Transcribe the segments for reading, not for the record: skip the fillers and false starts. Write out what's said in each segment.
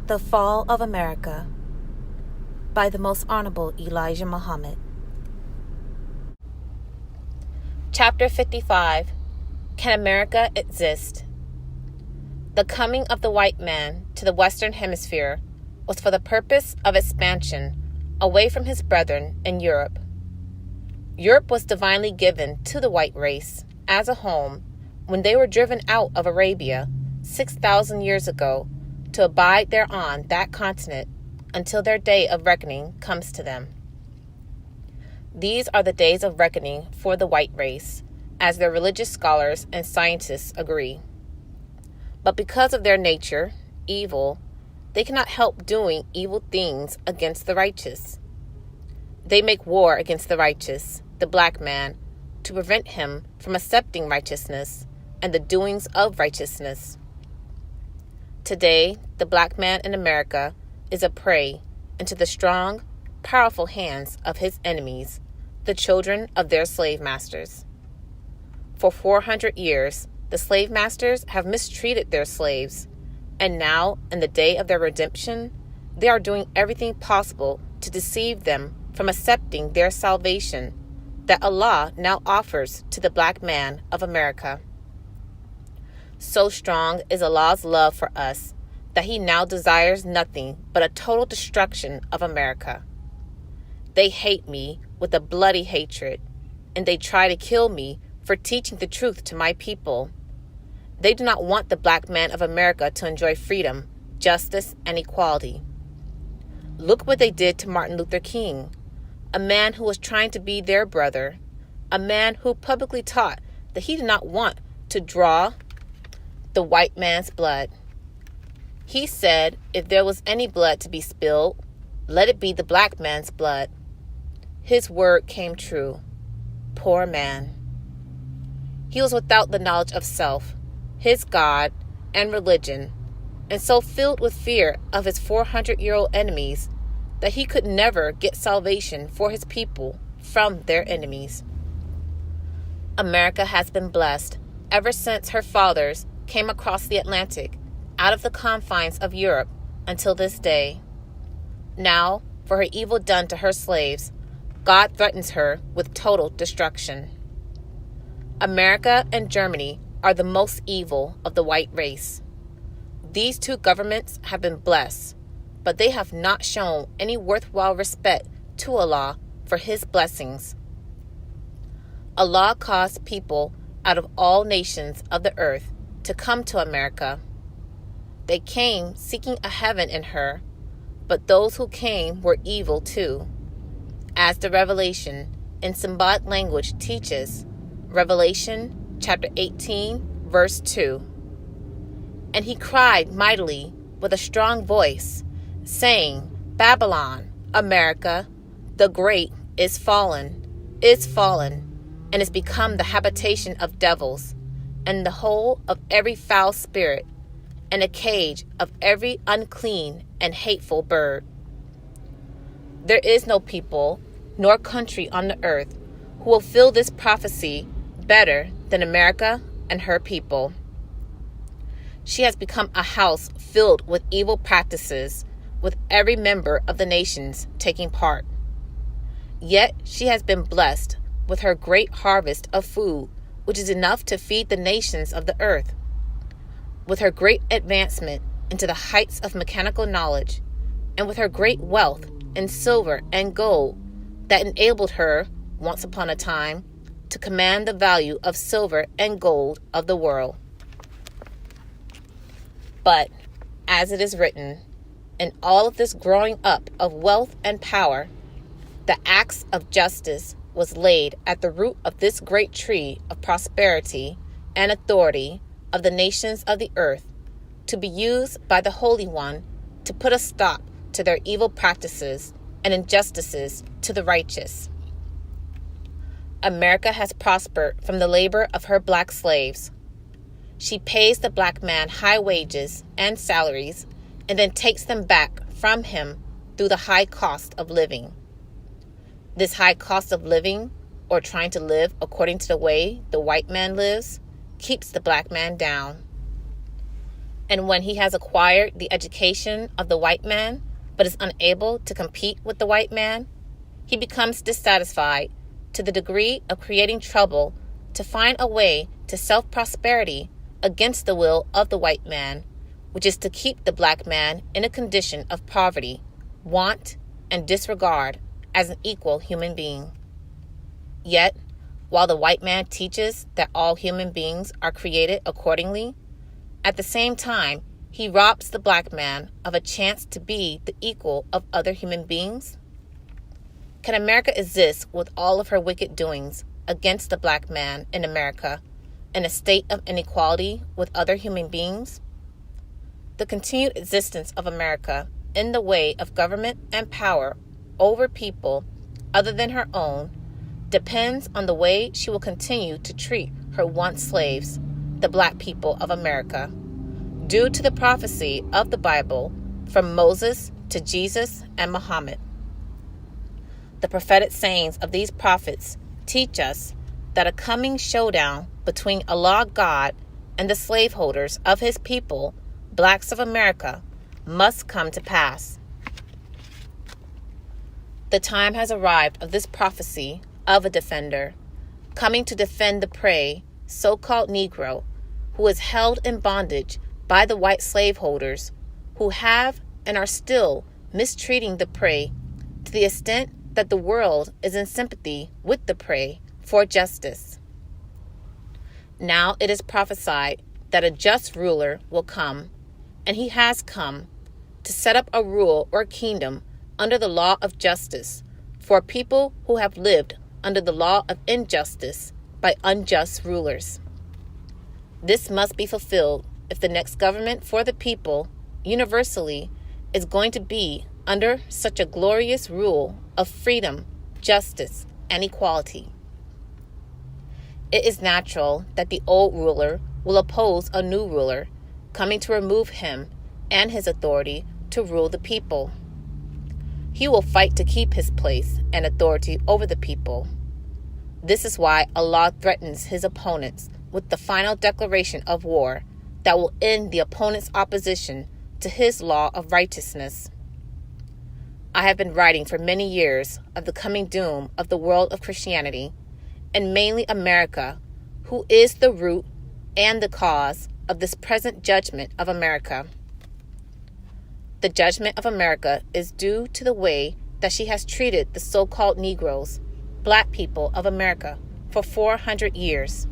The Fall of America by the Most Honorable Elijah Muhammad. Chapter 55. Can America Exist? The coming of the white man to the Western Hemisphere was for the purpose of expansion away from his brethren in Europe. Europe was divinely given to the white race as a home when they were driven out of Arabia 6,000 years ago to abide there on that continent until their day of reckoning comes to them. These are the days of reckoning for the white race, as their religious scholars and scientists agree. But because of their nature, evil, they cannot help doing evil things against the righteous. They make war against the righteous, the black man, to prevent him from accepting righteousness and the doings of righteousness. Today, the black man in America is a prey into the strong, powerful hands of his enemies, the children of their slave masters. For 400 years, the slave masters have mistreated their slaves, and now, in the day of their redemption, they are doing everything possible to deceive them from accepting their salvation that Allah now offers to the black man of America. So strong is Allah's love for us that he now desires nothing but a total destruction of America. They hate me with a bloody hatred, and they try to kill me for teaching the truth to my people. They do not want the black man of America to enjoy freedom, justice, and equality. Look what they did to Martin Luther King, a man who was trying to be their brother, a man who publicly taught that he did not want to draw the white man's blood. He said if there was any blood to be spilled, let it be the black man's blood. His word came true. Poor man. He was without the knowledge of self, his God, and religion, and so filled with fear of his 400-year-old enemies that he could never get salvation for his people from their enemies. America has been blessed ever since her fathers came across the Atlantic out of the confines of Europe until this day. Now, for her evil done to her slaves, God threatens her with total destruction. America and Germany are the most evil of the white race. These two governments have been blessed, but they have not shown any worthwhile respect to Allah for his blessings. Allah caused people out of all nations of the earth to come to America. They came seeking a heaven in her, but those who came were evil too. As the Revelation in symbolic language teaches, Revelation chapter 18, verse 2. And he cried mightily with a strong voice, saying, Babylon, America, the great, is fallen, and is become the habitation of devils, and the hole of every foul spirit, and a cage of every unclean and hateful bird. There is no people nor country on the earth who will fill this prophecy better than America and her people. She has become a house filled with evil practices, with every member of the nations taking part. Yet she has been blessed with her great harvest of food, which is enough to feed the nations of the earth. With her great advancement into the heights of mechanical knowledge, and with her great wealth in silver and gold that enabled her, once upon a time, to command the value of silver and gold of the world. But, as it is written, in all of this growing up of wealth and power, the axe of justice was laid at the root of this great tree of prosperity and authority of the nations of the earth, to be used by the Holy One to put a stop to their evil practices and injustices to the righteous. America has prospered from the labor of her black slaves. She pays the black man high wages and salaries, and then takes them back from him through the high cost of living. This high cost of living, or trying to live according to the way the white man lives, keeps the black man down. And when he has acquired the education of the white man, but is unable to compete with the white man, he becomes dissatisfied to the degree of creating trouble to find a way to self-prosperity against the will of the white man, which is to keep the black man in a condition of poverty, want, and disregard as an equal human being. Yet, while the white man teaches that all human beings are created accordingly, at the same time, he robs the black man of a chance to be the equal of other human beings. Can America exist with all of her wicked doings against the black man in America in a state of inequality with other human beings? The continued existence of America in the way of government and power over people other than her own depends on the way she will continue to treat her once slaves, the black people of America, due to the prophecy of the Bible from Moses to Jesus and Muhammad. The prophetic sayings of these prophets teach us that a coming showdown between Allah God and the slaveholders of his people, blacks of America, must come to pass. The time has arrived of this prophecy of a defender, coming to defend the prey, so-called Negro, who is held in bondage by the white slaveholders, who have and are still mistreating the prey to the extent that the world is in sympathy with the prey for justice. Now it is prophesied that a just ruler will come, and he has come, to set up a rule or kingdom under the law of justice for people who have lived under the law of injustice by unjust rulers. This must be fulfilled if the next government for the people, universally, is going to be under such a glorious rule of freedom, justice, and equality. It is natural that the old ruler will oppose a new ruler coming to remove him and his authority to rule the people. He will fight to keep his place and authority over the people. This is why Allah threatens his opponents with the final declaration of war that will end the opponent's opposition to his law of righteousness. I have been writing for many years of the coming doom of the world of Christianity, and mainly America, who is the root and the cause of this present judgment of America. The judgment of America is due to the way that she has treated the so-called Negroes, black people of America, for 400 years.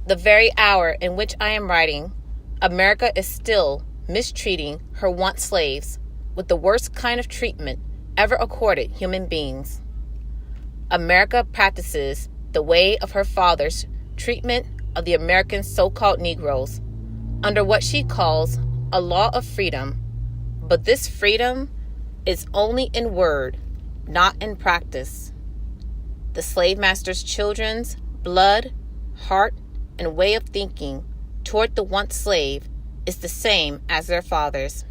The very hour in which I am writing, America is still mistreating her once slaves with the worst kind of treatment ever accorded human beings. America practices the way of her father's treatment of the American so-called Negroes under what she calls a law of freedom, but this freedom is only in word, not in practice. The slave master's children's blood, heart, and way of thinking toward the once slave is the same as their father's.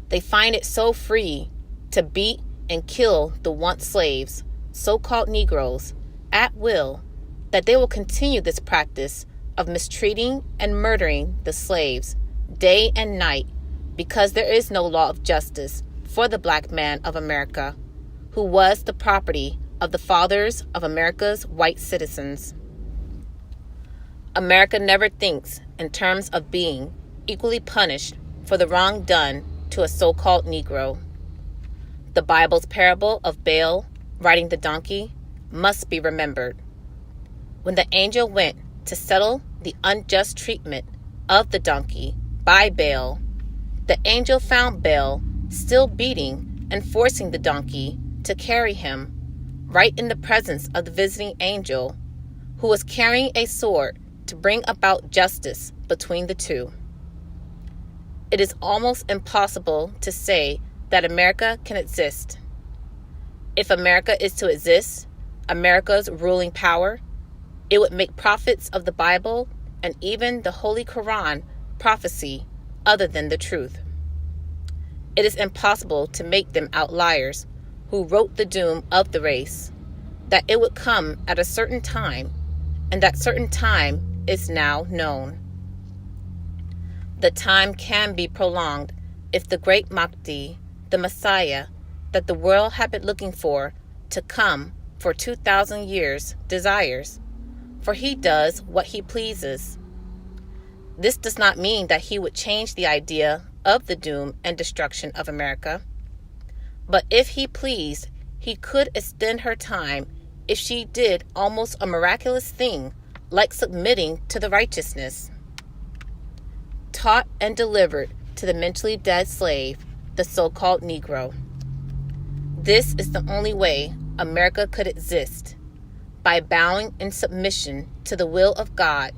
They find it so free to beat and kill the once slaves, so-called Negroes, at will, that they will continue this practice of mistreating and murdering the slaves day and night, because there is no law of justice for the black man of America, who was the property of the fathers of America's white citizens. America never thinks in terms of being equally punished for the wrong done to a so-called Negro. The Bible's parable of Baal riding the donkey must be remembered. When the angel went to settle the unjust treatment of the donkey by Baal, the angel found Baal still beating and forcing the donkey to carry him right in the presence of the visiting angel, who was carrying a sword to bring about justice between the two. It is almost impossible to say that America can exist. If America is to exist, America's ruling power, it would make prophets of the Bible and even the Holy Quran prophecy other than the truth. It is impossible to make them outliers who wrote the doom of the race, that it would come at a certain time, and that certain time is now known. The time can be prolonged if the great Mahdi, the Messiah that the world had been looking for to come for 2,000 years, desires, for he does what he pleases. This does not mean that he would change the idea of the doom and destruction of America. But if he pleased, he could extend her time if she did almost a miraculous thing like submitting to the righteousness taught and delivered to the mentally dead slave, the so-called Negro. This is the only way America could exist, by bowing in submission to the will of God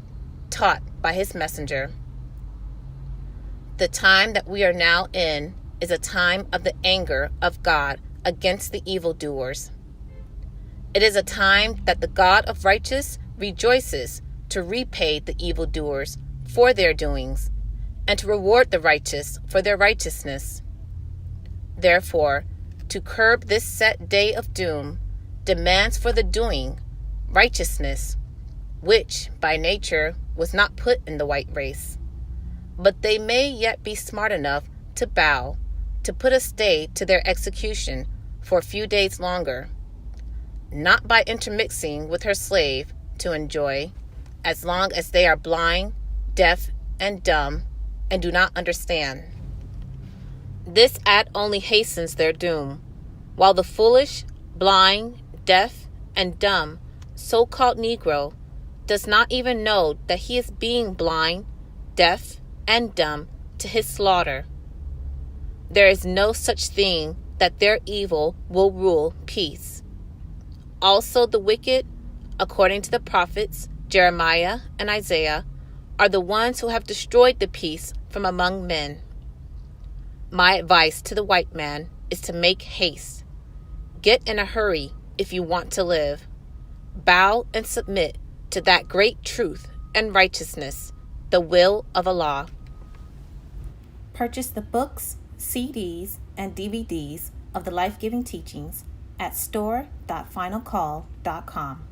taught by his messenger. The time that we are now in is a time of the anger of God against the evildoers. It is a time that the God of righteousness rejoices to repay the evildoers for their doings and to reward the righteous for their righteousness. Therefore, to curb this set day of doom demands for the doing righteousness, which by nature was not put in the white race. But they may yet be smart enough to bow, to put a stay to their execution for a few days longer, not by intermixing with her slave to enjoy, as long as they are blind, deaf, and dumb, and do not understand. This act only hastens their doom, while the foolish, blind, deaf, and dumb so-called Negro does not even know that he is being blind, deaf, and dumb to his slaughter. There is no such thing that their evil will rule peace. Also the wicked, according to the prophets Jeremiah and Isaiah, are the ones who have destroyed the peace from among men. My advice to the white man is to make haste. Get in a hurry if you want to live. Bow and submit to that great truth and righteousness, the will of Allah. Purchase the books, CDs, and DVDs of the life-giving teachings at store.finalcall.com.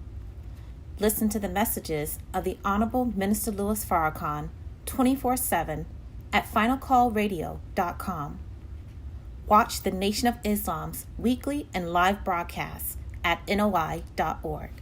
Listen to the messages of the Honorable Minister Louis Farrakhan 24/7 at finalcallradio.com. Watch the Nation of Islam's weekly and live broadcasts at NOI.org.